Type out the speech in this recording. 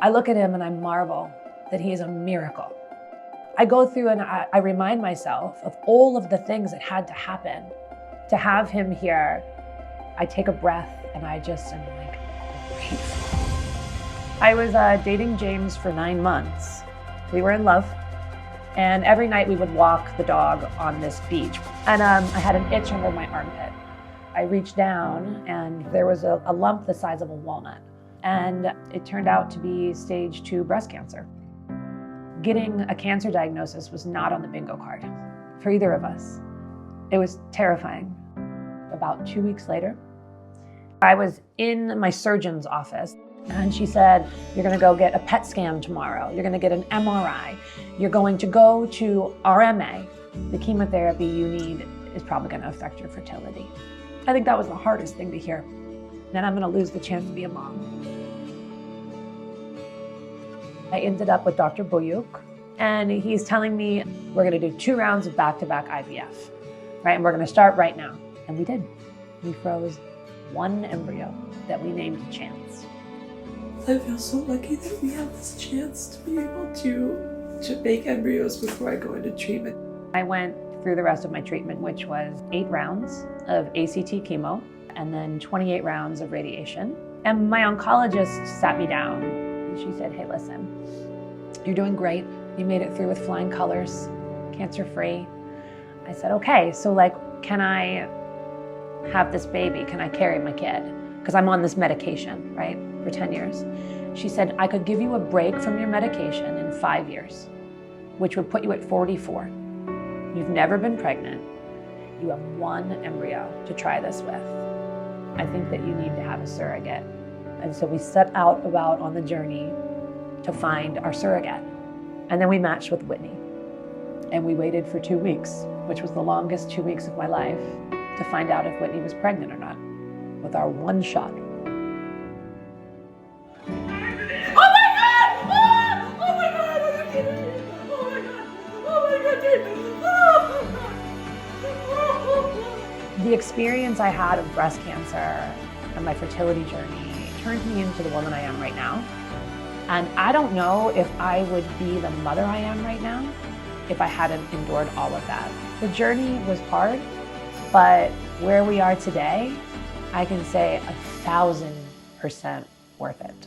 I look at him and I marvel that he is a miracle. I go through and I remind myself of all of the things that had to happen to have him here. I take a breath and I just am like grateful. I was dating James for 9 months. We were in love. And every night we would walk the dog on this beach. And I had an itch under my armpit. I reached down and there was a lump the size of a walnut. And it turned out to be stage 2 breast cancer. Getting a cancer diagnosis was not on the bingo card for either of us. It was terrifying. About 2 weeks later, I was in my surgeon's office and she said, you're gonna go get a PET scan tomorrow. You're gonna get an MRI. You're going to go to RMA. The chemotherapy you need is probably gonna affect your fertility. I think that was the hardest thing to hear. Then I'm gonna lose the chance to be a mom. I ended up with Dr. Buyuk, and he's telling me we're gonna do 2 rounds of back-to-back IVF, right? And we're gonna start right now. And we did. We froze 1 embryo that we named Chance. I feel so lucky that we have this chance to be able to make embryos before I go into treatment. I went through the rest of my treatment, which was 8 rounds of ACT chemo and then 28 rounds of radiation. And my oncologist sat me down and she said, hey, listen, you're doing great. You made it through with flying colors, cancer-free. I said, okay, so like, can I have this baby? Can I carry my kid? Because I'm on this medication, right, for 10 years. She said, I could give you a break from your medication in 5 years, which would put you at 44. You've never been pregnant. You have 1 embryo to try this with. I think that you need to have a surrogate. And so we set out about on the journey to find our surrogate. And then we matched with Whitney. And we waited for 2 weeks, which was the longest 2 weeks of my life, to find out if Whitney was pregnant or not, with our 1 shot. The experience I had of breast cancer and my fertility journey turned me into the woman I am right now. And I don't know if I would be the mother I am right now if I hadn't endured all of that. The journey was hard, but where we are today, I can say 1,000% worth it.